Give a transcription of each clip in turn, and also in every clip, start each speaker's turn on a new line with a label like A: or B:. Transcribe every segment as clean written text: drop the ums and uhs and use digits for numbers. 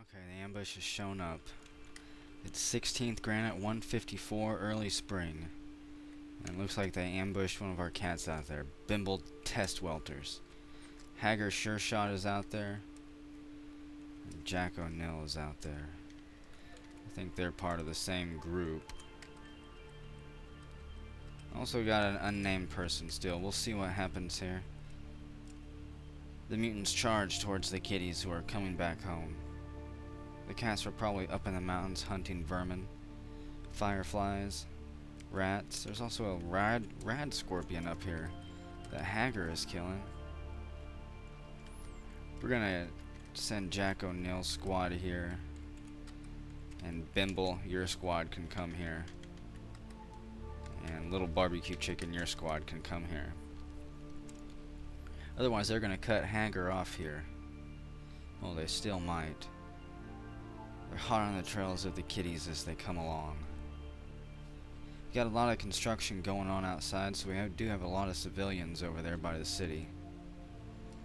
A: Okay, the ambush has shown up. It's 16th Granite 154 early spring. And it looks like they ambushed one of our cats out there. Bimble Test Welters. Hager Sure Shot is out there. And Jack O'Neill is out there. I think they're part of the same group. Also got an unnamed person still. We'll see what happens here. The mutants charge towards the kitties who are coming back home. The cats were probably up in the mountains hunting vermin, fireflies, rats. There's also a rad scorpion up here that Hager is killing. We're gonna send Jack O'Neill's squad here, and Bimble, your squad can come here, and Little Barbecue Chicken, your squad can come here. Otherwise, they're gonna cut Hager off here. Well, they still might. They're hot on the trails of the kitties as they come along. We got a lot of construction going on outside, so we do have a lot of civilians over there by the city.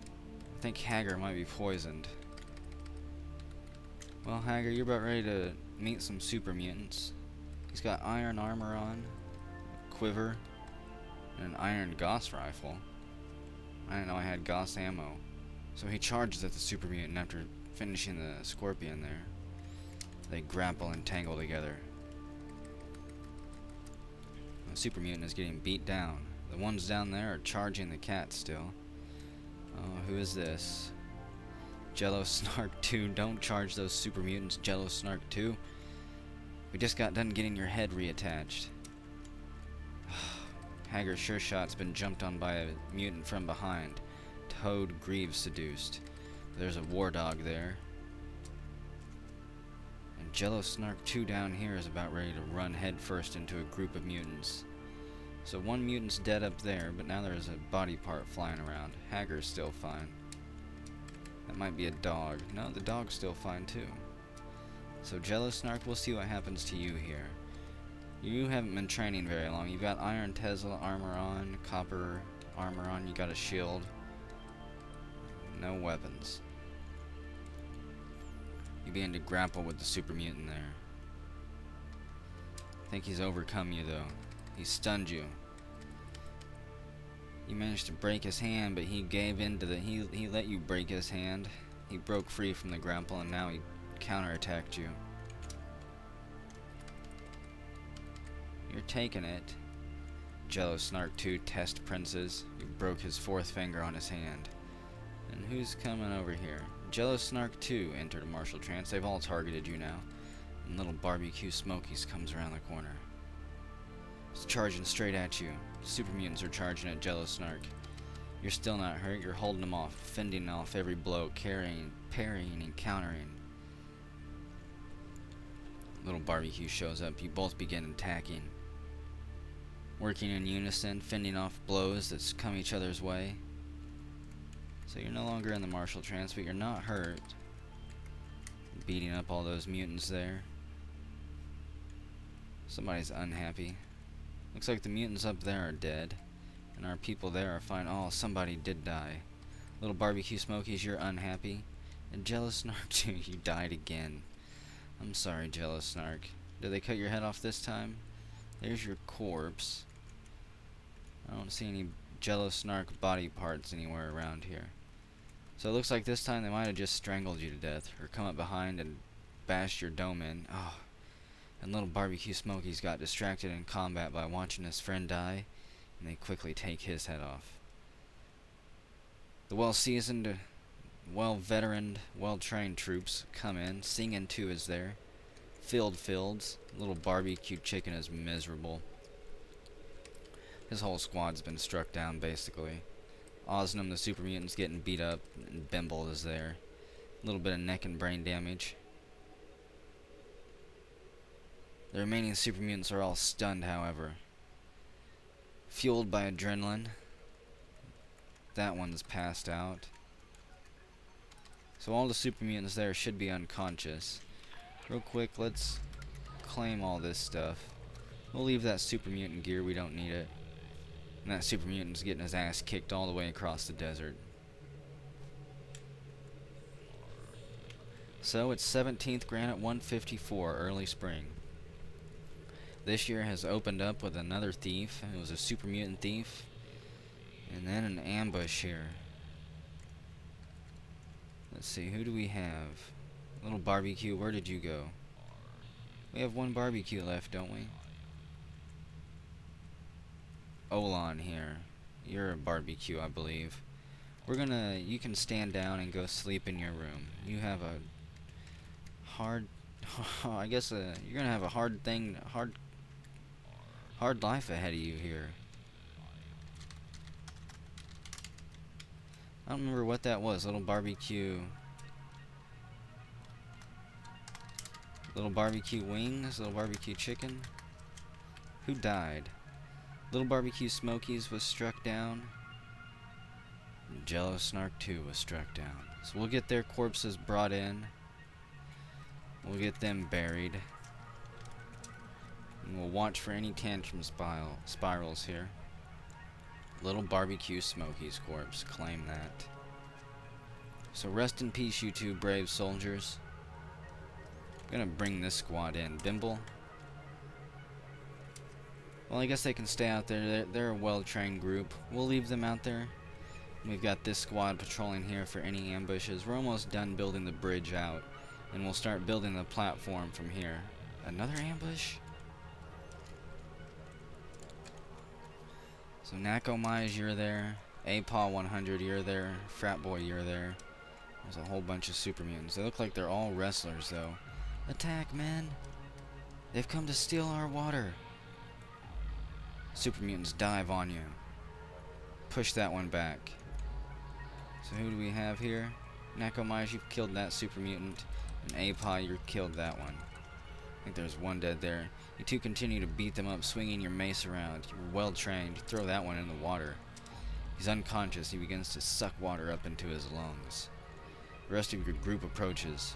A: I think Hager might be poisoned. Well, Hager, you're about ready to meet some super mutants. He's got iron armor on, a quiver, and an iron Gauss rifle. I didn't know I had Gauss ammo. So he charges at the super mutant after finishing the scorpion there. They grapple and tangle together. The super mutant is getting beat down. The ones down there are charging the cat still. Oh, who is this? Jello Snark 2. Don't charge those super mutants, Jello Snark 2. We just got done getting your head reattached. Hager Sure Shot's been jumped on by a mutant from behind. Toad Greaves seduced. There's a war dog there. And Jello Snark 2 down here is about ready to run headfirst into a group of mutants. So one mutant's dead up there, but now there's a body part flying around. Hager's still fine. That might be a dog. No, the dog's still fine too. So Jello Snark, we'll see what happens to you here. You haven't been training very long. You've got iron Tesla armor on, copper armor on, you got a shield. No weapons. You begin to grapple with the super mutant there. I think he's overcome you though. He stunned you. You managed to break his hand, but he gave in to he let you break his hand. He broke free from the grapple and now he counterattacked you. You're taking it. Jello Snark 2 Test Princes. You broke his fourth finger on his hand. And who's coming over here? Jello Snark 2 entered a martial trance. They've all targeted you now. And Little Barbecue Smokies comes around the corner. It's charging straight at you. Super mutants are charging at Jello Snark. You're still not hurt. You're holding them off, fending off every blow, parrying and countering. Little Barbecue shows up. You both begin attacking. Working in unison, fending off blows that come each other's way. So you're no longer in the martial trance, but you're not hurt. Beating up all those mutants there. Somebody's unhappy. Looks like the mutants up there are dead, and our people there are fine. Oh, somebody did die. Little Barbecue Smokies, you're unhappy. And Jello Snark 2, you died again. I'm sorry, Jello Snark. Did they cut your head off this time? There's your corpse. I don't see any Jello Snark body parts anywhere around here. So it looks like this time they might have just strangled you to death, or come up behind and bashed your dome in. Oh. And Little Barbecue Smokies got distracted in combat by watching his friend die, and they quickly take his head off. The well-seasoned, well-veteraned, well-trained troops come in. Singin' 2 is there. Fields. Little Barbecue Chicken is miserable. His whole squad's been struck down, basically. Osnum the super mutant's getting beat up, and Bimble is there. A little bit of neck and brain damage. The remaining super mutants are all stunned, however. Fueled by adrenaline. That one's passed out. So all the super mutants there should be unconscious. Real quick, let's claim all this stuff. We'll leave that super mutant gear, we don't need it. And that super mutant's getting his ass kicked all the way across the desert. So it's 17th Granite 154, early spring. This year has opened up with another thief. It was a super mutant thief. And then an ambush here. Let's see, who do we have? Little barbecue, where did you go? We have one barbecue left, don't we? Olan here. You're a barbecue, I believe. You can stand down and go sleep in your room. You have a hard, I guess you're gonna have a hard life ahead of you here. I don't remember what that was. Little barbecue wings, little barbecue chicken. Who died? Little barbecue smokies was struck down. Jello Snark 2 was struck down. So we'll get their corpses brought in. We'll get them buried. And we'll watch for any tantrum spirals here. Little barbecue smokies corpse. Claim that. So rest in peace, you two brave soldiers. I'm gonna bring this squad in. Bimble. Well, I guess they can stay out there. They're a well-trained group. We'll leave them out there. We've got this squad patrolling here for any ambushes. We're almost done building the bridge out, and we'll start building the platform from here. Another ambush? So Nakomai, you're there. APAW 100, you're there. Frat Boy, you're there. There's a whole bunch of super mutants. They look like they're all wrestlers, though. Attack, men! They've come to steal our water. Super mutants dive on you. Push that one back. So who do we have here? Nakomai, you've killed that super mutant. And APA, you've killed that one. I think there's one dead there. You two continue to beat them up, swinging your mace around. You're well trained. You throw that one in the water. He's unconscious. He begins to suck water up into his lungs. The rest of your group approaches.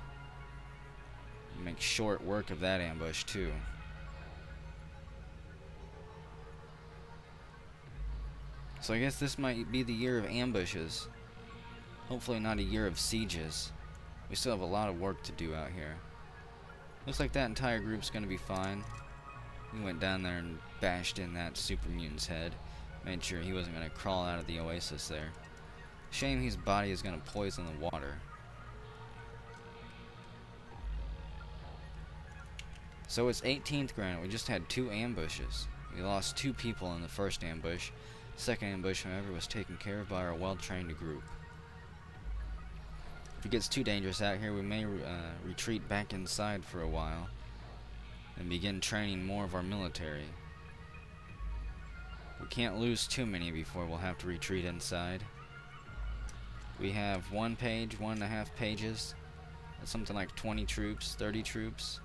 A: You make short work of that ambush, too. So I guess this might be the year of ambushes. Hopefully not a year of sieges. We still have a lot of work to do out here. Looks like that entire group's gonna be fine. We went down there and bashed in that super mutant's head. Made sure he wasn't gonna crawl out of the oasis there. Shame his body is gonna poison the water. So it's 18th Granite. We just had 2 ambushes. We lost 2 people in the first ambush. Second ambush, however, was taken care of by our well-trained group. If it gets too dangerous out here, we may retreat back inside for a while and begin training more of our military. We can't lose too many before we'll have to retreat inside. We have 1 page, 1.5 pages. That's something like 20 troops, 30 troops.